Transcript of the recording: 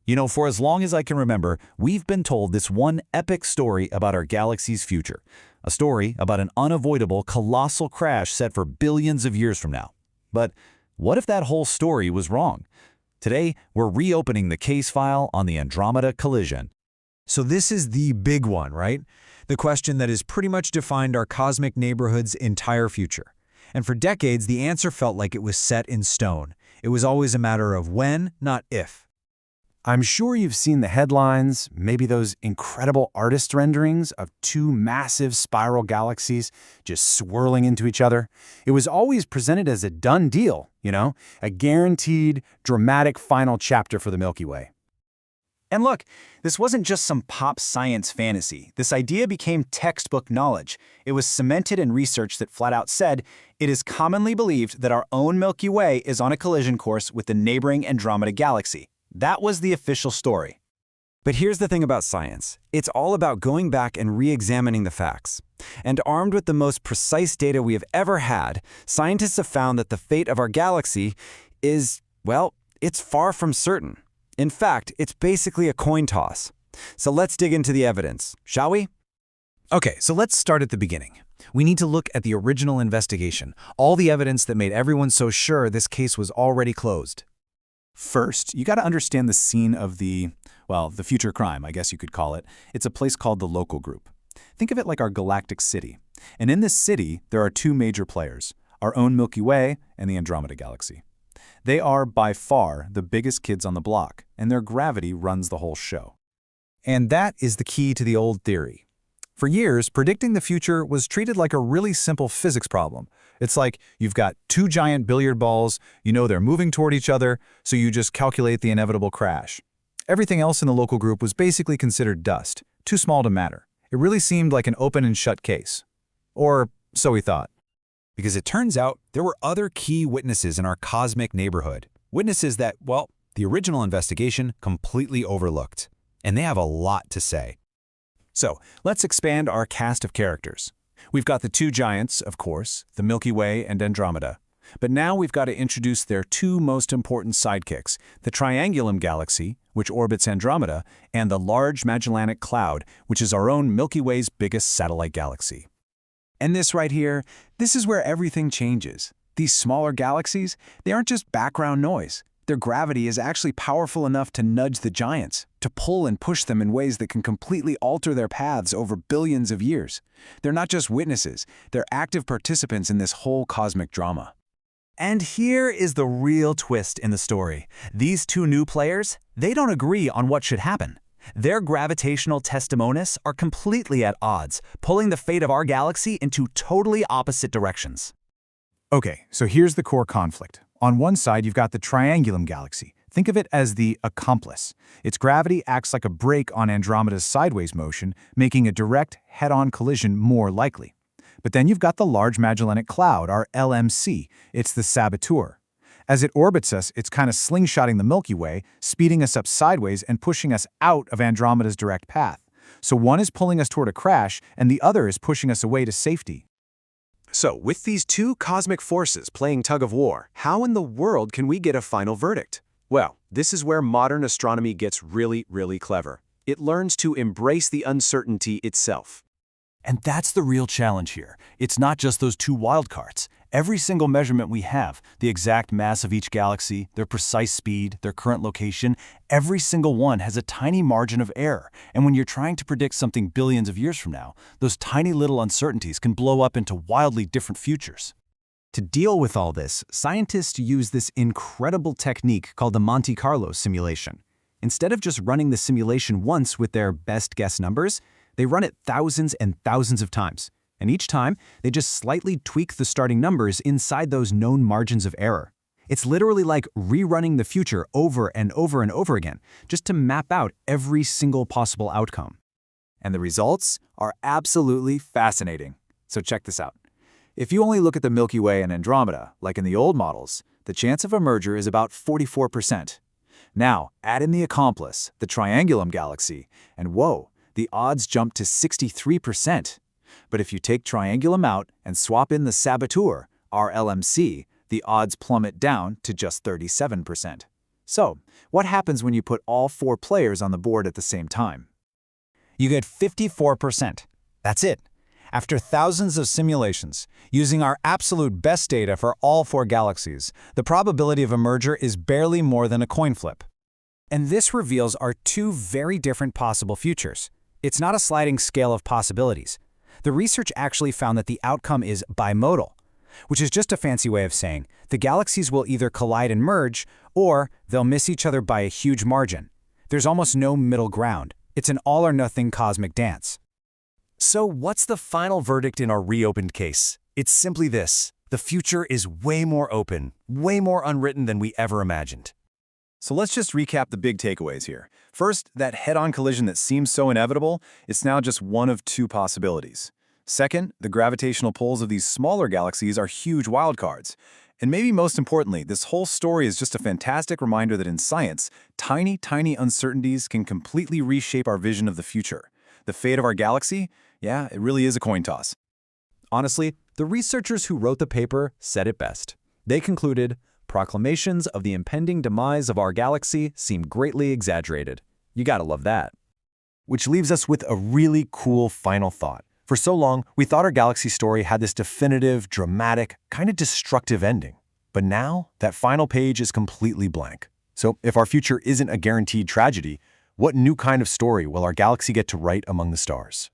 For as long as I can remember, we've been told this one epic story about our galaxy's future. A story about an unavoidable, colossal crash set for billions of years from now. But what if that whole story was wrong? Today, we're reopening the case file on the Andromeda collision. So this is the big one, right? The question that has pretty much defined our cosmic neighborhood's entire future. And for decades, the answer felt like it was set in stone. It was always a matter of when, not if. I'm sure you've seen the headlines, maybe those incredible artist renderings of two massive spiral galaxies just swirling into each other. It was always presented as a done deal, a guaranteed, dramatic final chapter for the Milky Way. And look, this wasn't just some pop science fantasy. This idea became textbook knowledge. It was cemented in research that flat out said, it is commonly believed that our own Milky Way is on a collision course with the neighboring Andromeda Galaxy. That was the official story. But here's the thing about science. It's all about going back and re-examining the facts. And armed with the most precise data we have ever had, scientists have found that the fate of our galaxy is, well, it's far from certain. In fact, it's basically a coin toss. So let's dig into the evidence, shall we? Okay, so let's start at the beginning. We need to look at the original investigation, all the evidence that made everyone so sure this case was already closed. First, you got to understand the scene of the future crime, I guess you could call it. It's a place called the local group. Think of it like our galactic city. And in this city, there are two major players, our own Milky Way and the Andromeda Galaxy. They are, by far, the biggest kids on the block, and their gravity runs the whole show. And that is the key to the old theory. For years, predicting the future was treated like a really simple physics problem. It's like you've got two giant billiard balls, they're moving toward each other, so you just calculate the inevitable crash. Everything else in the local group was basically considered dust, too small to matter. It really seemed like an open and shut case. Or so we thought. Because it turns out there were other key witnesses in our cosmic neighborhood. Witnesses that, the original investigation completely overlooked. And they have a lot to say. So, let's expand our cast of characters. We've got the two giants, of course, the Milky Way and Andromeda. But now we've got to introduce their two most important sidekicks, the Triangulum Galaxy, which orbits Andromeda, and the Large Magellanic Cloud, which is our own Milky Way's biggest satellite galaxy. And this right here, this is where everything changes. These smaller galaxies, they aren't just background noise. Their gravity is actually powerful enough to nudge the giants, to pull and push them in ways that can completely alter their paths over billions of years. They're not just witnesses, they're active participants in this whole cosmic drama. And here is the real twist in the story. These two new players, they don't agree on what should happen. Their gravitational testimonies are completely at odds, pulling the fate of our galaxy into totally opposite directions. Okay, so here's the core conflict. On one side, you've got the Triangulum Galaxy. Think of it as the accomplice. Its gravity acts like a brake on Andromeda's sideways motion, making a direct, head-on collision more likely. But then you've got the Large Magellanic Cloud, our LMC. It's the saboteur. As it orbits us, it's kind of slingshotting the Milky Way, speeding us up sideways and pushing us out of Andromeda's direct path. So one is pulling us toward a crash, and the other is pushing us away to safety. So, with these two cosmic forces playing tug-of-war, how in the world can we get a final verdict? Well, this is where modern astronomy gets really, really clever. It learns to embrace the uncertainty itself. And that's the real challenge here. It's not just those two wildcards. Every single measurement we have, the exact mass of each galaxy, their precise speed, their current location, every single one has a tiny margin of error. And when you're trying to predict something billions of years from now, those tiny little uncertainties can blow up into wildly different futures. To deal with all this, scientists use this incredible technique called the Monte Carlo simulation. Instead of just running the simulation once with their best guess numbers, they run it thousands and thousands of times. And each time, they just slightly tweak the starting numbers inside those known margins of error. It's literally like rerunning the future over and over and over again, just to map out every single possible outcome. And the results are absolutely fascinating. So check this out. If you only look at the Milky Way and Andromeda, like in the old models, the chance of a merger is about 44%. Now, add in the accomplice, the Triangulum Galaxy, and whoa, the odds jump to 63%. But if you take Triangulum out and swap in the saboteur, our LMC, the odds plummet down to just 37%. So, what happens when you put all 4 players on the board at the same time? You get 54%. That's it. After thousands of simulations, using our absolute best data for all 4 galaxies, the probability of a merger is barely more than a coin flip. And this reveals our 2 very different possible futures. It's not a sliding scale of possibilities. The research actually found that the outcome is bimodal, which is just a fancy way of saying the galaxies will either collide and merge, or they'll miss each other by a huge margin. There's almost no middle ground. It's an all-or-nothing cosmic dance. So what's the final verdict in our reopened case? It's simply this: the future is way more open, way more unwritten than we ever imagined. So let's just recap the big takeaways here. First, that head-on collision that seems so inevitable, it's now just one of 2 possibilities. Second, the gravitational pulls of these smaller galaxies are huge wildcards. And maybe most importantly, this whole story is just a fantastic reminder that in science, tiny, tiny uncertainties can completely reshape our vision of the future. The fate of our galaxy? Yeah, it really is a coin toss. Honestly, the researchers who wrote the paper said it best. They concluded, proclamations of the impending demise of our galaxy seem greatly exaggerated. You gotta love that. Which leaves us with a really cool final thought. For so long, we thought our galaxy story had this definitive, dramatic, kind of destructive ending. But now, that final page is completely blank. So if our future isn't a guaranteed tragedy, what new kind of story will our galaxy get to write among the stars?